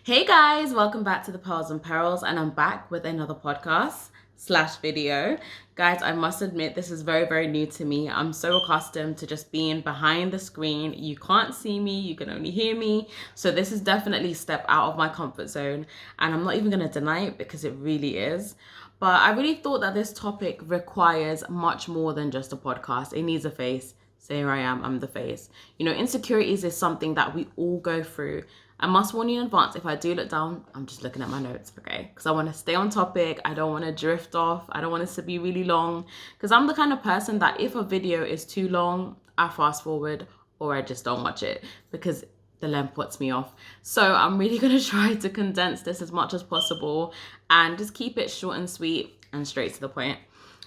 Hey guys, welcome back to the Pearls and Perils, and I'm back with another podcast slash video. Guys, I must admit this is very new to me. I'm so accustomed to just being behind the screen. You can't see me, you can only hear me. So this is definitely a step out of my comfort zone, and I'm not even gonna deny it because it really is. But I really thought that this topic requires much more than just a podcast. It needs a face. So here I am, I'm the face. Insecurities is something that we all go through. I must warn you in advance, if I do look down, I'm just looking at my notes, okay? Because I want to stay on topic. I don't want to drift off. I don't want this to be really long. Because I'm the kind of person that if a video is too long, I fast forward or I just don't watch it because the length puts me off. So I'm really going to try to condense this as much as possible and just keep it short and sweet and straight to the point.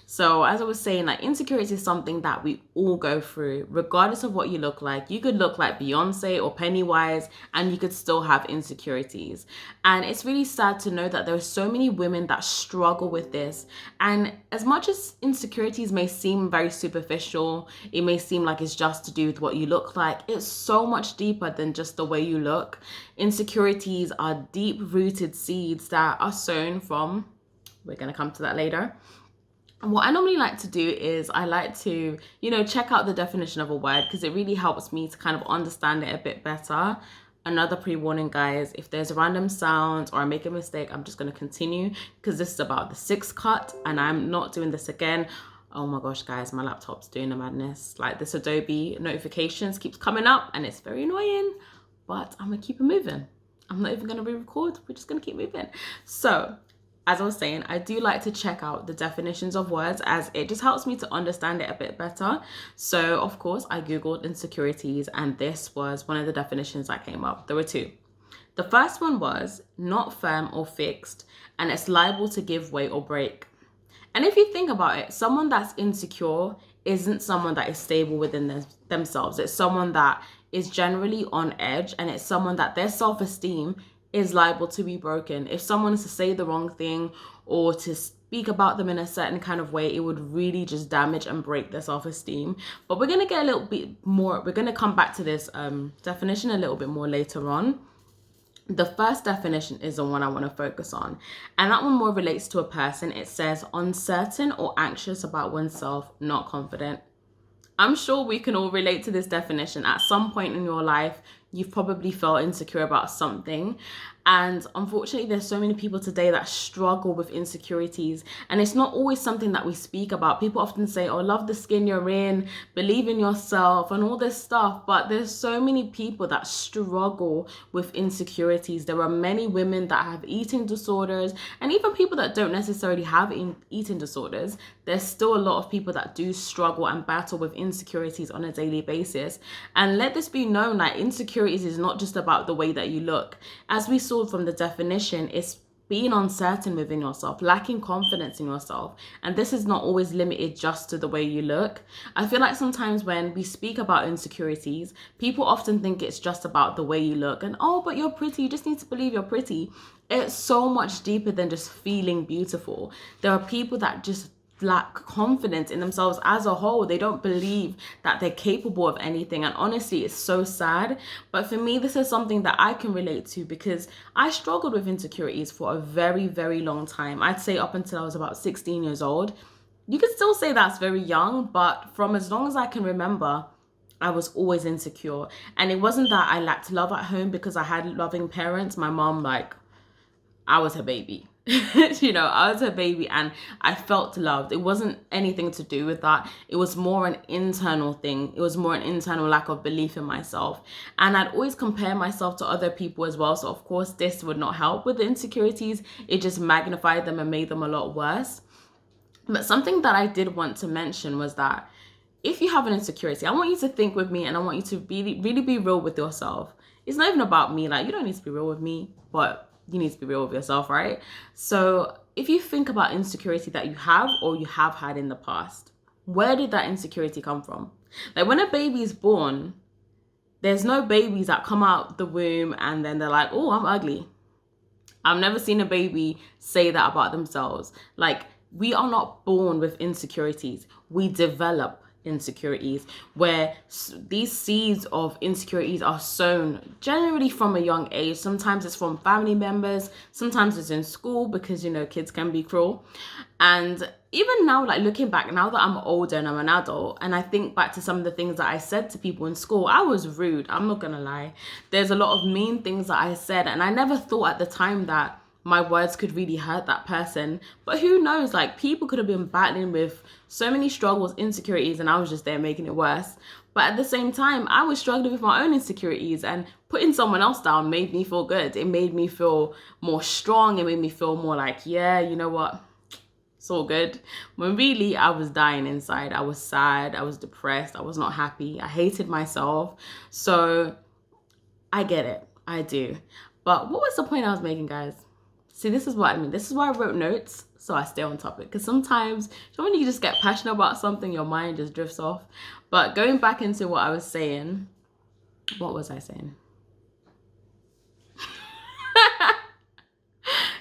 So as I was saying, like, insecurity is something that we all go through, regardless of what you look like. You could look like Beyonce or Pennywise and you could still have insecurities. And it's really sad to know that there are so many women that struggle with this. And as much as insecurities may seem very superficial, it may seem like it's just to do with what you look like, it's so much deeper than just the way you look. Insecurities are deep-rooted seeds that are sown from, we're going to come to that later. What I normally like to do is I like to, check out the definition of a word because it really helps me to kind of understand it a bit better. Another pre-warning, guys, if there's random sounds or I make a mistake, I'm just going to continue because this is about the sixth cut and I'm not doing this again. Oh my gosh, guys, my laptop's doing the madness. Like, this Adobe notifications keeps coming up and it's very annoying, but I'm going to keep it moving. I'm not even going to re-record. We're just going to keep moving. So as I was saying, I do like to check out the definitions of words as it just helps me to understand it a bit better. So, of course, I Googled insecurities and this was one of the definitions that came up. There were two. The first one was not firm or fixed, and it's liable to give way or break. And if you think about it, someone that's insecure isn't someone that is stable within themselves. It's someone that is generally on edge, and it's someone that their self-esteem is liable to be broken. If someone is to say the wrong thing or to speak about them in a certain kind of way, it would really just damage and break their self-esteem. But we're going to get a little bit more, we're going to come back to this definition a little bit more later on. The first definition is the one I want to focus on, and that one more relates to a person. It says uncertain or anxious about oneself, not confident. I'm sure we can all relate to this definition. At some point in your life, you've probably felt insecure about something. And unfortunately, there's so many people today that struggle with insecurities. And it's not always something that we speak about. People often say, oh, love the skin you're in, believe in yourself and all this stuff. But there's so many people that struggle with insecurities. There are many women that have eating disorders and even people that don't necessarily have eating disorders. There's still a lot of people that do struggle and battle with insecurities on a daily basis. And let this be known that insecurities is not just about the way that you look. As we saw from the definition, it's being uncertain within yourself, lacking confidence in yourself. And this is not always limited just to the way you look. I feel like sometimes when we speak about insecurities, people often think it's just about the way you look and, oh, but you're pretty, you just need to believe you're pretty. It's so much deeper than just feeling beautiful. There are people that just lack confidence in themselves as a whole. They don't believe that they're capable of anything, and honestly, it's so sad. But for me, this is something that I can relate to because I struggled with insecurities for a very long time. I'd say up until I was about 16 years old. You could still say that's very young, but from as long as I can remember, I was always insecure. And it wasn't that I lacked love at home because I had loving parents. My mom, I was her baby. I was her baby and I felt loved. It wasn't anything to do with that. It was more an internal thing. It was more an internal lack of belief in myself. And I'd always compare myself to other people as well. So of course, this would not help with the insecurities. It just magnified them and made them a lot worse. But something that I did want to mention was that if you have an insecurity, I want you to think with me and I want you to really be real with yourself. It's not even about me. Like, you don't need to be real with me, but you need to be real with yourself, right? So if you think about insecurity that you have or you have had in the past, where did that insecurity come from? Like, when a baby is born, there's no babies that come out the womb and then they're like, oh, I'm ugly. I've never seen a baby say that about themselves. Like, we are not born with insecurities. We develop insecurities, where these seeds of insecurities are sown generally from a young age. Sometimes it's from family members, sometimes it's in school, because, you know, kids can be cruel. And even now, like looking back, now that I'm older and I'm an adult, and I think back to some of the things that I said to people in school, I was rude. I'm not gonna lie. There's a lot of mean things that I said, and I never thought at the time that my words could really hurt that person. But who knows, like, people could have been battling with so many struggles, insecurities, and I was just there making it worse. But at the same time, I was struggling with my own insecurities, and putting someone else down made me feel good. It made me feel more strong. It made me feel more like, yeah, you know what? It's all good. When really I was dying inside. I was sad. I was depressed. I was not happy. I hated myself. So I get it. I do. But what was the point I was making, guys? See, this is what I mean. This is why I wrote notes, so I stay on topic. Because sometimes, when you just get passionate about something, your mind just drifts off. But going back into what I was saying, what was I saying?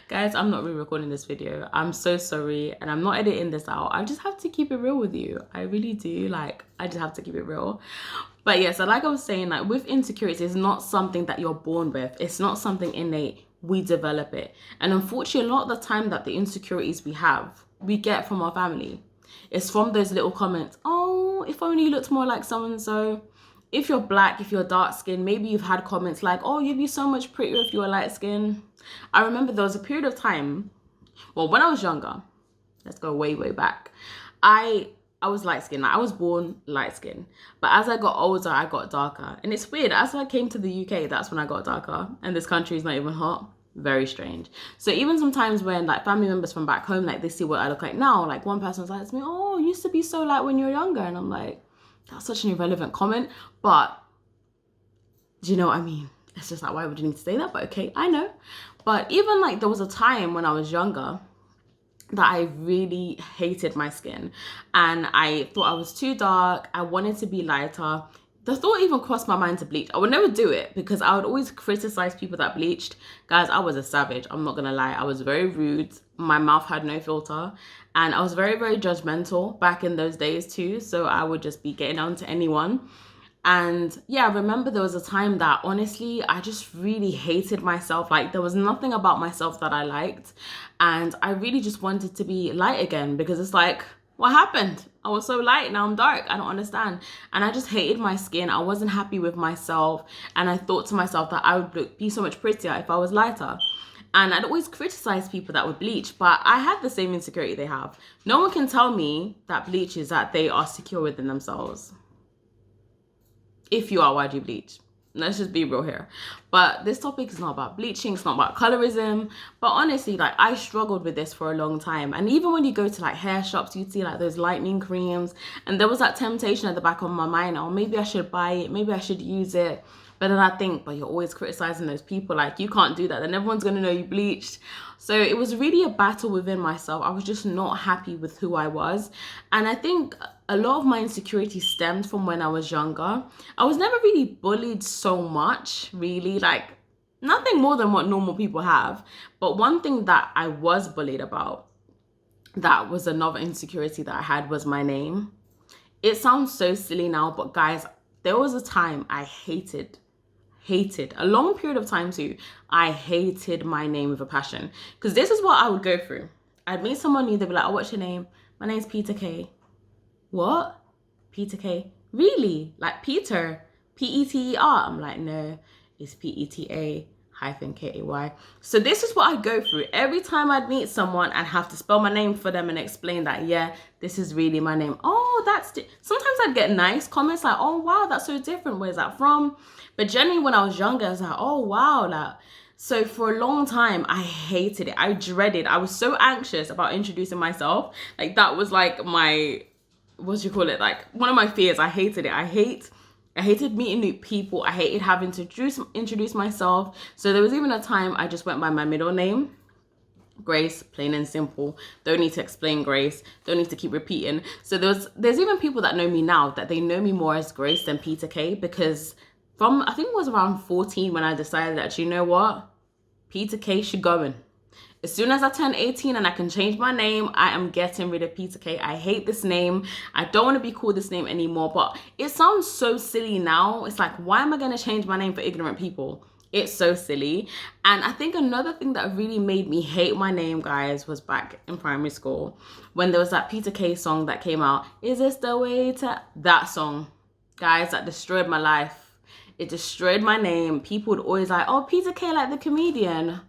Guys, I'm not re-recording this video. I'm so sorry, and I'm not editing this out. I just have to keep it real with you. I really do. Like, I just have to keep it real. But yeah, so like I was saying, like with insecurity, it's not something that you're born with. It's not something innate. We develop it. And unfortunately, a lot of the time that the insecurities we have, we get from our family. It's from those little comments. Oh, if only you looked more like so-and-so. If you're black, if you're dark skinned, maybe you've had comments like, oh, you'd be so much prettier if you were light skinned. I remember there was a period of time, well, when I was younger, let's go way, way back. I was light skinned. Like, I was born light skinned. But as I got older, I got darker. And it's weird. As I came to the UK, that's when I got darker. And this country is not even hot. Very strange. So even sometimes when like family members from back home, like they see what I look like now, like one person's like to me, oh, you used to be so light when you were younger. And I'm like, that's such an irrelevant comment. But do you know what I mean? It's just like, why would you need to say that? But okay, I know. But even like there was a time when I was younger that I really hated my skin, and I thought I was too dark. I wanted to be lighter. The thought even crossed my mind to bleach. I would never do it because I would always criticize people that bleached. Guys, I was a savage. I'm not gonna lie. I was very rude. My mouth had no filter, and I was very, very judgmental back in those days too. So I would just be getting on to anyone. And yeah, I remember there was a time that honestly, I just really hated myself. Like there was nothing about myself that I liked. And I really just wanted to be light again, because it's like, what happened? I was so light, now I'm dark. I don't understand. And I just hated my skin. I wasn't happy with myself. And I thought to myself that I would be so much prettier if I was lighter. And I'd always criticize people that would bleach, but I had the same insecurity they have. No one can tell me that bleach is that they are secure within themselves. If you are, why do you bleach? Let's just be real here. But this topic is not about bleaching. It's not about colorism. But honestly, like I struggled with this for a long time. And even when you go to like hair shops, you'd see like those lightening creams. And there was that temptation at the back of my mind. Oh, maybe I should buy it. Maybe I should use it. But then I think, but you're always criticizing those people. Like you can't do that. Then everyone's going to know you bleached. So it was really a battle within myself. I was just not happy with who I was. And I think a lot of my insecurity stemmed from when I was younger. I was never really bullied so much, really, like nothing more than what normal people have. But one thing that I was bullied about, that was another insecurity that I had, was my name. It sounds so silly now, but guys, there was a time I hated, a long period of time too, I hated my name with a passion. Because this is what I would go through. I'd meet someone new, they'd be like, oh, what's your name? My name's Peter K. What? Peter K? Really? Like Peter? P-E-T-E-R? I'm like, no, it's P-E-T-A-K-A-Y. So this is what I go through. Every time I'd meet someone, I'd have to spell my name for them and explain that, yeah, this is really my name. Oh, sometimes I'd get nice comments like, oh, wow, that's so different. Where's that from? But generally when I was younger, I was like, oh, wow. Like, so for a long time, I hated it. I dreaded. I was so anxious about introducing myself. Like that was like my, what do you call it? Like one of my fears. I hated it. I hated meeting new people. I hated having to introduce myself. So there was even a time I just went by my middle name, Grace, plain and simple. Don't need to explain Grace. Don't need to keep repeating. So there's even people that know me now that they know me more as Grace than Peter K, because from, I think it was around 14 when I decided that, you know what? Peter K should go in. As soon as I turn 18 and I can change my name, I am getting rid of Peter K. I hate this name. I don't want to be called this name anymore, but it sounds so silly now. It's like, why am I going to change my name for ignorant people? It's so silly. And I think another thing that really made me hate my name, guys, was back in primary school when there was that Peter K song that came out. Is this the way to... That song, guys, that destroyed my life. It destroyed my name. People would always like, oh, Peter K, like the comedian.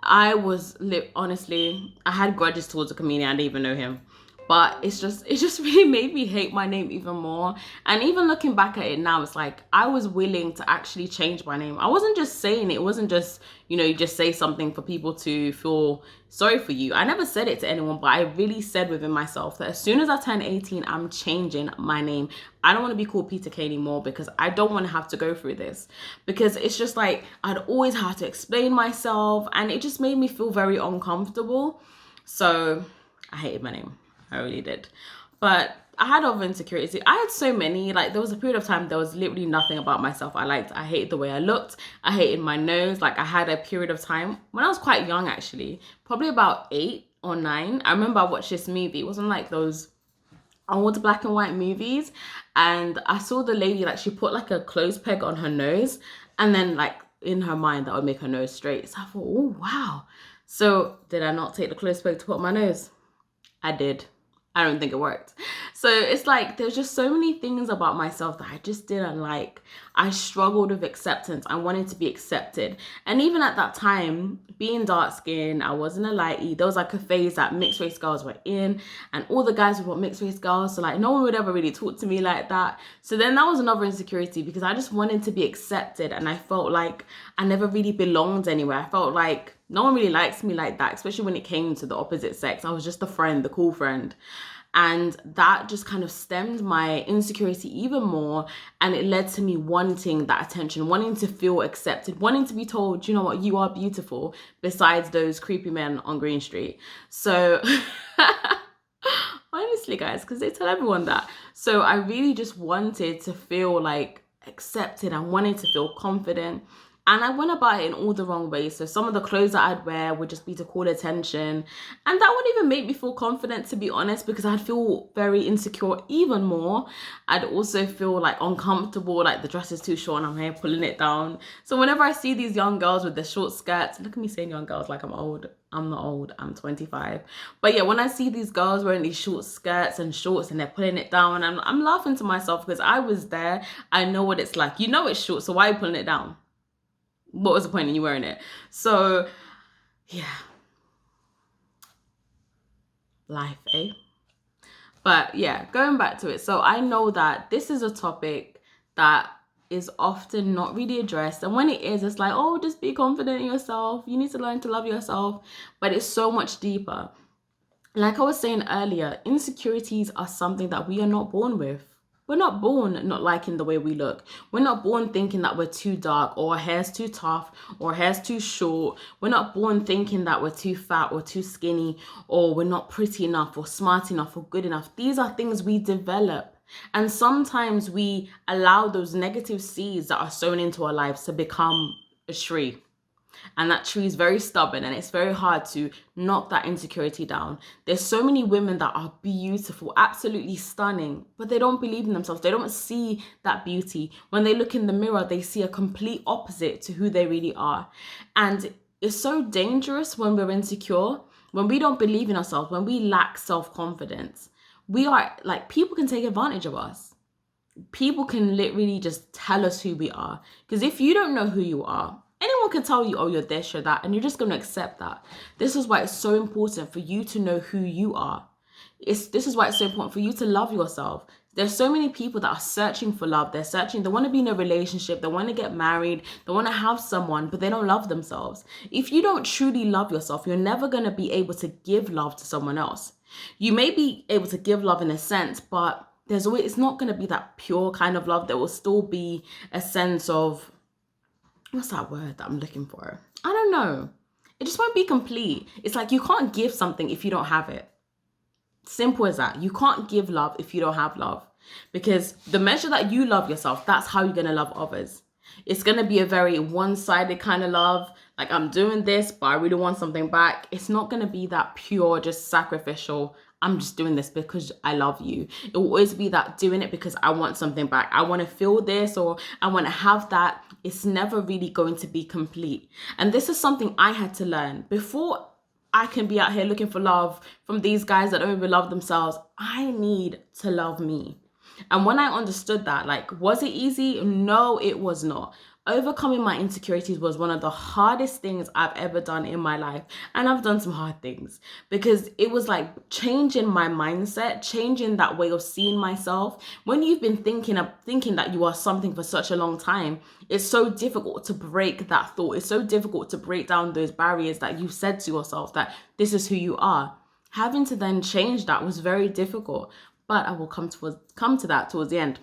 I was, honestly, I had grudges towards the comedian. I didn't even know him. But it just really made me hate my name even more. And even looking back at it now, it's like I was willing to actually change my name. I wasn't just saying it. It wasn't just, you know, you just say something for people to feel sorry for you. I never said it to anyone, but I really said within myself that as soon as I turn 18, I'm changing my name. I don't want to be called Peter K anymore because I don't want to have to go through this. Because it's just like I'd always have to explain myself and it just made me feel very uncomfortable. So I hated my name. I really did. But I had other insecurities. I had so many. Like, there was a period of time there was literally nothing about myself I liked. I hated the way I looked. I hated my nose. Like, I had a period of time when I was quite young, actually, probably about 8 or 9. I remember I watched this movie. It wasn't like those old black and white movies. And I saw the lady, like, she put like a clothes peg on her nose. And then, like, in her mind, that would make her nose straight. So I thought, oh, wow. So did I not take the clothes peg to put on my nose? I did. I don't think it worked. So it's like there's just so many things about myself that I just didn't like. I struggled with acceptance. I wanted to be accepted. And even at that time, being dark skinned, I wasn't a lightie. There was like a phase that mixed race girls were in and all the guys were mixed race girls. So like no one would ever really talk to me like that. So then that was another insecurity because I just wanted to be accepted and I felt like I never really belonged anywhere. I felt like no one really likes me like that, especially when it came to the opposite sex. I was just the friend, the cool friend. And that just kind of stemmed my insecurity even more. And it led to me wanting that attention, wanting to feel accepted, wanting to be told, you know what, you are beautiful, besides those creepy men on Green Street. So honestly, guys, because they tell everyone that. So I really just wanted to feel like accepted. I wanted to feel confident. And I went about it in all the wrong ways. So some of the clothes that I'd wear would just be to call attention. And that wouldn't even make me feel confident, to be honest, because I'd feel very insecure even more. I'd also feel like uncomfortable, like the dress is too short and I'm here pulling it down. So whenever I see these young girls with their short skirts, look at me saying young girls like I'm old. I'm not old, I'm 25. But yeah, when I see these girls wearing these short skirts and shorts and they're pulling it down, I'm laughing to myself because I was there. I know what it's like. You know it's short, so why are you pulling it down? What was the point in you wearing it? So, yeah. Life, eh? But yeah, going back to it. So I know that this is a topic that is often not really addressed. And when it is, it's like, oh, just be confident in yourself. You need to learn to love yourself. But it's so much deeper. Like I was saying earlier, insecurities are something that we are not born with. We're not born not liking the way we look. We're not born thinking that we're too dark or our hair's too tough or our hair's too short. We're not born thinking that we're too fat or too skinny or we're not pretty enough or smart enough or good enough. These are things we develop. And sometimes we allow those negative seeds that are sown into our lives to become a tree. And that tree is very stubborn and it's very hard to knock that insecurity down. There's so many women that are beautiful, absolutely stunning, but they don't believe in themselves. They don't see that beauty. When they look in the mirror, they see a complete opposite to who they really are. And it's so dangerous when we're insecure, when we don't believe in ourselves, when we lack self-confidence. We are like, people can take advantage of us. People can literally just tell us who we are. Because if you don't know who you are, anyone can tell you, oh, you're this, you're that, and you're just going to accept that. This is why it's so important for you to know who you are. This is why it's so important for you to love yourself. There's so many people that are searching for love. They're searching, they want to be in a relationship, they want to get married, they want to have someone, but they don't love themselves. If you don't truly love yourself, you're never going to be able to give love to someone else. You may be able to give love in a sense, but it's not going to be that pure kind of love. There will still be a sense of, what's that word that I'm looking for? I don't know. It just won't be complete. It's like you can't give something if you don't have it. Simple as that. You can't give love if you don't have love. Because the measure that you love yourself, that's how you're going to love others. It's going to be a very one-sided kind of love. Like, I'm doing this, but I really want something back. It's not going to be that pure, just sacrificial, I'm just doing this because I love you. It will always be that doing it because I want something back. I want to feel this, or I want to have that. It's never really going to be complete. And this is something I had to learn. Before I can be out here looking for love from these guys that don't even love themselves, I need to love me. And when I understood that, like, was it easy? No, it was not. Overcoming my insecurities was one of the hardest things I've ever done in my life. And I've done some hard things because it was like changing my mindset, changing that way of seeing myself. When you've been thinking that you are something for such a long time, it's so difficult to break that thought. It's so difficult to break down those barriers that you said to yourself that this is who you are. Having to then change that was very difficult. But I will come to that towards the end.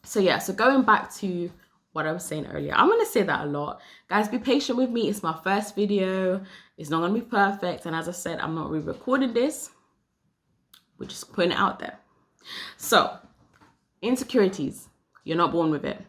So going back to what I was saying earlier. I'm going to say that a lot. Guys, be patient with me. It's my first video. It's not going to be perfect. And as I said, I'm not re-recording this. We're just putting it out there. So, insecurities. You're not born with it.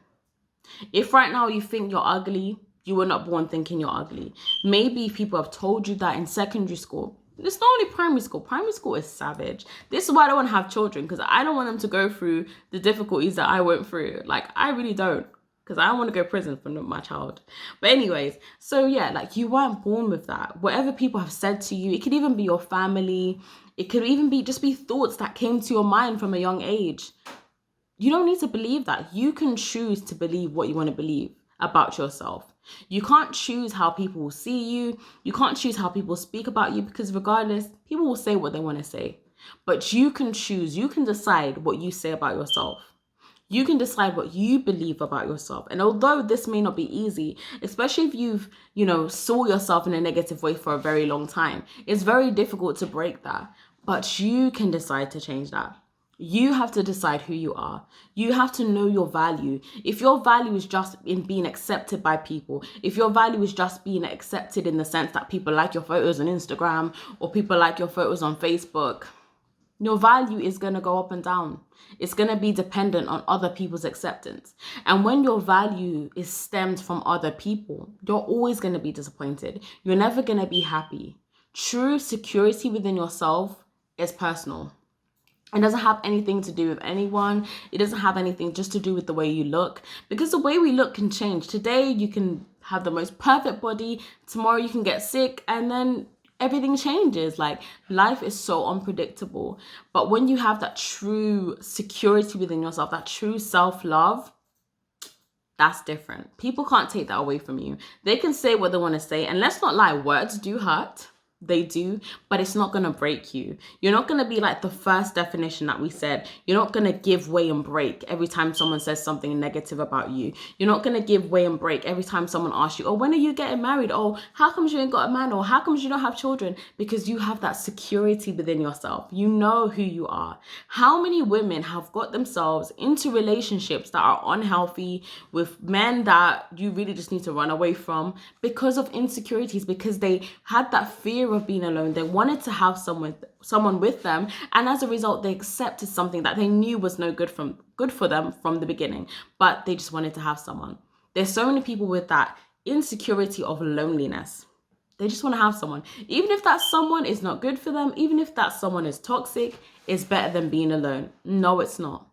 If right now you think you're ugly, you were not born thinking you're ugly. Maybe people have told you that in secondary school. It's not only primary school. Primary school is savage. This is why I don't want to have children, because I don't want them to go through the difficulties that I went through. Like, I really don't, because I don't want to go to prison for my child. But anyways, so yeah, like, you weren't born with that. Whatever people have said to you, it could even be your family. It could even be thoughts that came to your mind from a young age. You don't need to believe that. You can choose to believe what you want to believe about yourself. You can't choose how people will see you. You can't choose how people speak about you, because regardless, people will say what they want to say. But you can choose. You can decide what you say about yourself. You can decide what you believe about yourself. And although this may not be easy, especially if you've, saw yourself in a negative way for a very long time, it's very difficult to break that. But you can decide to change that. You have to decide who you are. You have to know your value. If your value is just in being accepted by people, if your value is just being accepted in the sense that people like your photos on Instagram or people like your photos on Facebook, your value is going to go up and down. It's going to be dependent on other people's acceptance. And when your value is stemmed from other people, you're always going to be disappointed. You're never going to be happy. True security within yourself is personal. It doesn't have anything to do with anyone. It doesn't have anything just to do with the way you look, because the way we look can change. Today, you can have the most perfect body. Tomorrow, you can get sick, and then everything changes. Like, life is so unpredictable. But when you have that true security within yourself, that true self-love, that's different. People can't take that away from you. They can say what they want to say. And let's not lie, words do hurt. They do, but it's not going to break you. You're not going to be like the first definition that we said. You're not going to give way and break every time someone says something negative about you. You're not going to give way and break every time someone asks you, oh, when are you getting married? Oh, how come you ain't got a man? Or how come you don't have children? Because you have that security within yourself. You know who you are. How many women have got themselves into relationships that are unhealthy with men that you really just need to run away from because of insecurities, because they had that fear of being alone. They wanted to have someone with them, and as a result they accepted something that they knew was no good for them from the beginning, but they just wanted to have someone. There's so many people with that insecurity of loneliness. They just want to have someone, even if that someone is not good for them, even if that someone is toxic. It's better than being alone. No, it's not.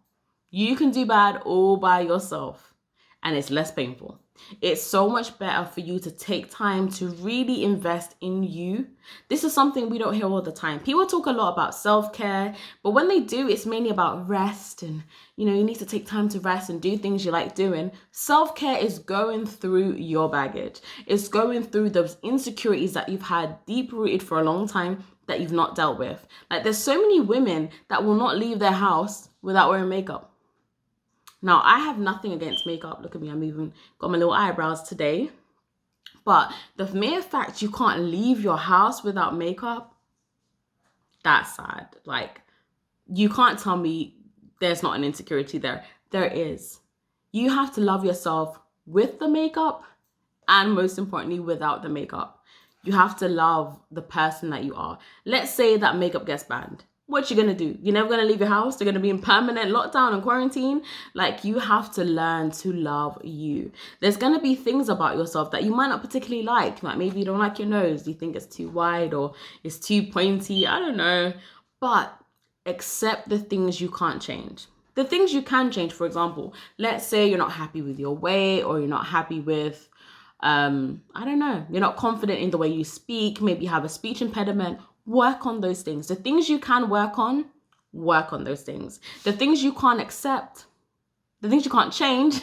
You can do bad all by yourself, and it's less painful. It's so much better for you to take time to really invest in you. This is something we don't hear all the time. People talk a lot about self-care, but when they do, it's mainly about rest and, you need to take time to rest and do things you like doing. Self-care is going through your baggage. It's going through those insecurities that you've had deep-rooted for a long time that you've not dealt with. Like, there's so many women that will not leave their house without wearing makeup. Now, I have nothing against makeup. Look at me, I'm even got my little eyebrows today. But the mere fact you can't leave your house without makeup, that's sad. Like, you can't tell me there's not an insecurity there. There is. You have to love yourself with the makeup, and most importantly, without the makeup. You have to love the person that you are. Let's say that makeup gets banned. what you gonna do? You're never gonna leave your house. You're gonna be in permanent lockdown and quarantine. Like, you have to learn to love you. There's gonna be things about yourself that you might not particularly like maybe you don't like your nose, you think it's too wide or it's too pointy, I don't know. But accept the things you can't change. The things you can change, for example, let's say you're not happy with your weight, or you're not happy with I don't know, you're not confident in the way you speak, maybe you have a speech impediment. Work on those things. The things you can work on those things. The things you can't accept, the things you can't change,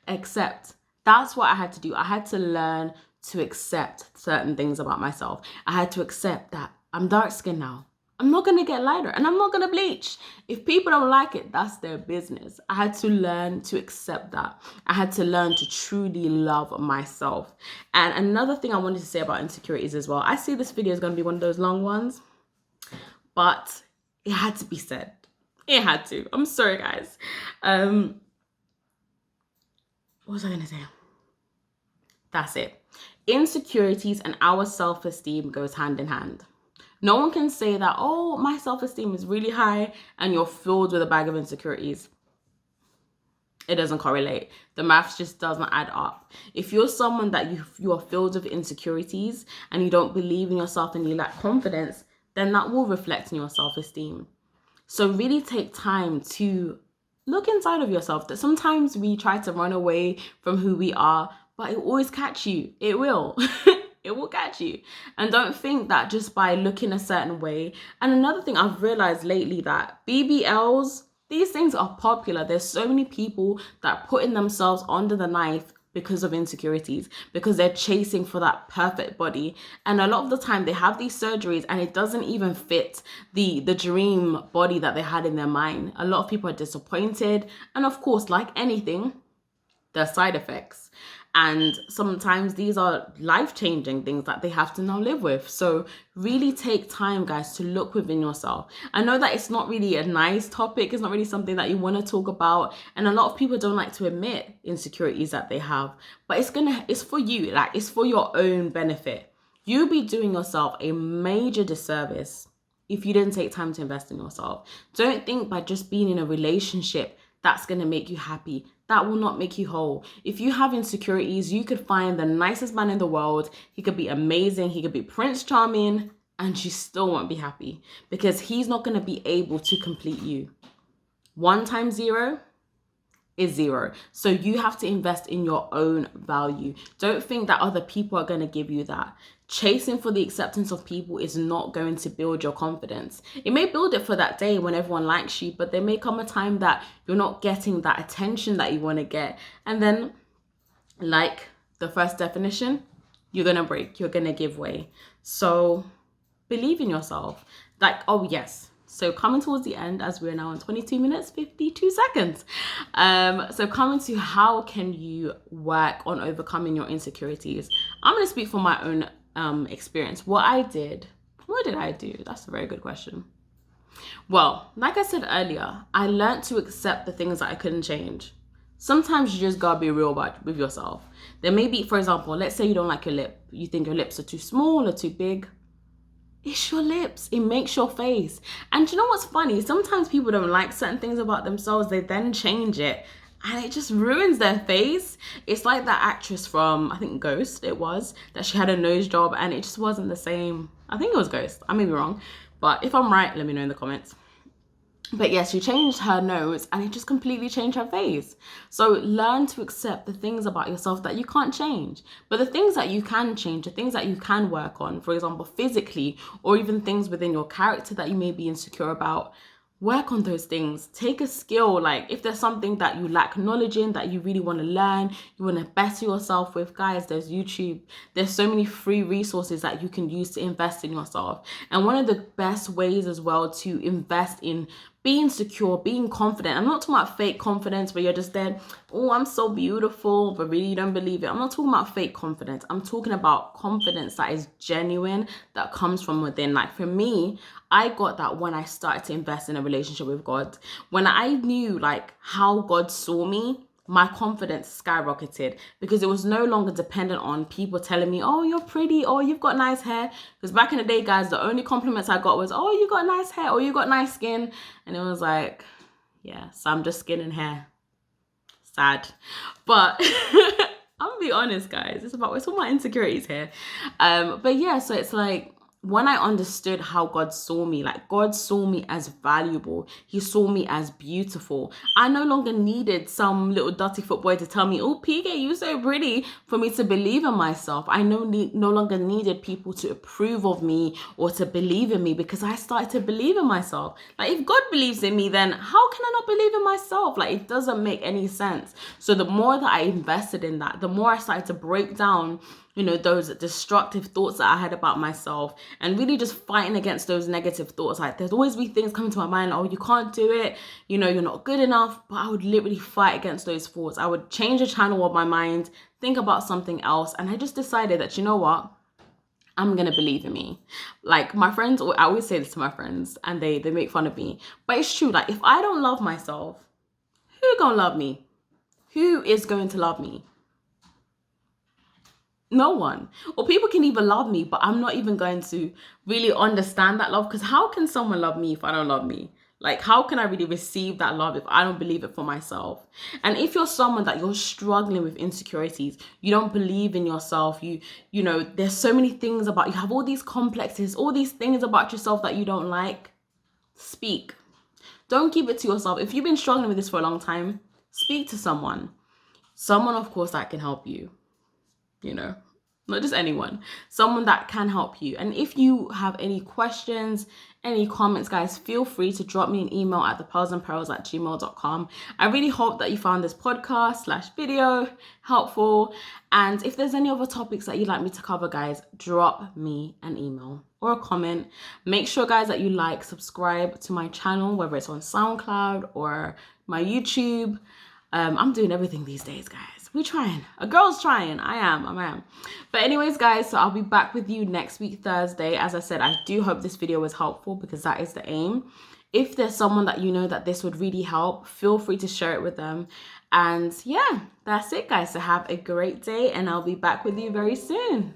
accept. That's what I had to do. I had to learn to accept certain things about myself. I had to accept that I'm dark skinned now. I'm not going to get lighter, and I'm not going to bleach. If people don't like it, that's their business. I had to learn to accept that. I had to learn to truly love myself. And another thing I wanted to say about insecurities as well, I see this video is going to be one of those long ones, but it had to be said. It had to. I'm sorry, guys. What was I going to say? That's it. Insecurities and our self-esteem goes hand in hand. No one can say that, oh, my self-esteem is really high and you're filled with a bag of insecurities. It doesn't correlate. The maths just doesn't add up. If you're someone that you are filled with insecurities and you don't believe in yourself and you lack confidence, then that will reflect in your self-esteem. So really take time to look inside of yourself. That sometimes we try to run away from who we are, but it will always catch you. It will. It will catch you. And don't think that just by looking a certain way. And another thing I've realized lately, that BBLs, these things are popular. There's so many people that are putting themselves under the knife because of insecurities, because they're chasing for that perfect body. And a lot of the time they have these surgeries and it doesn't even fit the dream body that they had in their mind. A lot of people are disappointed. And of course, like anything, there are side effects. And sometimes these are life-changing things that they have to now live with. So really take time, guys, to look within yourself. I know that it's not really a nice topic. It's not really something that you want to talk about. And a lot of people don't like to admit insecurities that they have. But it's for you. Like, it's for your own benefit. You'll be doing yourself a major disservice if you didn't take time to invest in yourself. Don't think by just being in a relationship that's going to make you happy. That will not make you whole. If you have insecurities, you could find the nicest man in the world. He could be amazing. He could be Prince Charming, and you still won't be happy because he's not going to be able to complete you. 1 times 0 is 0. So you have to invest in your own value. Don't think that other people are going to give you that. Chasing for the acceptance of people is not going to build your confidence. It may build it for that day when everyone likes you, but there may come a time that you're not getting that attention that you want to get. And then, like the first definition, you're going to break, you're going to give way. So believe in yourself. Like, oh yes. So coming towards the end, as we're now on 22 minutes, 52 seconds. So coming to how can you work on overcoming your insecurities? I'm going to speak from my own experience. What did I do? That's a very good question. Well, like I said earlier, I learned to accept the things that I couldn't change. Sometimes you just gotta be real with yourself. There may be, for example, let's say you don't like your lip. You think your lips are too small or too big. It's your lips. It makes your face. And you know what's funny? Sometimes people don't like certain things about themselves. They then change it and it just ruins their face. It's like that actress from, I think Ghost it was, that she had a nose job and it just wasn't the same. I think it was Ghost. I may be wrong. But if I'm right, let me know in the comments. But yes, she changed her nose and it just completely changed her face. So learn to accept the things about yourself that you can't change. But the things that you can change, the things that you can work on, for example, physically, or even things within your character that you may be insecure about, work on those things. Take a skill. Like if there's something that you lack knowledge in, that you really want to learn, you want to better yourself with, guys, there's YouTube. There's so many free resources that you can use to invest in yourself. And one of the best ways as well to invest in being secure, being confident. I'm not talking about fake confidence where you're just there, oh, I'm so beautiful, but really you don't believe it. I'm not talking about fake confidence. I'm talking about confidence that is genuine, that comes from within. Like for me, I got that when I started to invest in a relationship with God. When I knew like how God saw me my confidence skyrocketed because it was no longer dependent on people telling me, oh, you're pretty, or you've got nice hair. Because back in the day, guys, the only compliments I got was, oh, you got nice hair, or you got nice skin. And it was like, yeah, so I'm just skin and hair. Sad. But I'm gonna be honest, guys. It's all my insecurities here. But yeah, so it's like, when I understood how God saw me, like God saw me as valuable. He saw me as beautiful. I no longer needed some little dirty foot boy to tell me, oh, PK, you're so pretty, for me to believe in myself. I no longer needed people to approve of me or to believe in me, because I started to believe in myself. Like, if God believes in me, then how can I not believe in myself? Like, it doesn't make any sense. So the more that I invested in that, the more I started to break down, you know, those destructive thoughts that I had about myself, and really just fighting against those negative thoughts. Like, there's always be things coming to my mind, oh, you can't do it, you know, you're not good enough. But I would literally fight against those thoughts. I would change the channel of my mind, think about something else. And I just decided that, you know what? I'm gonna believe in me. Like, my friends, I always say this to my friends, and they make fun of me. But it's true. Like, if I don't love myself, who gonna love me? Who is going to love me? No one. Or people can even love me, but I'm not even going to really understand that love, because how can someone love me if I don't love me? Like, how can I really receive that love if I don't believe it for myself? And if you're someone that you're struggling with insecurities, you don't believe in yourself, you know, there's so many things about you, have all these complexes, all these things about yourself that you don't like, speak. Don't keep it to yourself. If you've been struggling with this for a long time, speak to someone. Someone, of course, that can help you. You know, not just anyone, someone that can help you. And if you have any questions, any comments, guys, feel free to drop me an email at thepearlsandpearls@gmail.com. I really hope that you found this podcast / video helpful. And if there's any other topics that you'd like me to cover, guys, drop me an email or a comment. Make sure, guys, that you like, subscribe to my channel, whether it's on SoundCloud or my YouTube. I'm doing everything these days, guys. We're trying. A girl's trying. I am. But anyways, guys, so I'll be back with you next week, Thursday. As I said, I do hope this video was helpful, because that is the aim. If there's someone that you know that this would really help, feel free to share it with them. And yeah, that's it, guys. So have a great day, and I'll be back with you very soon.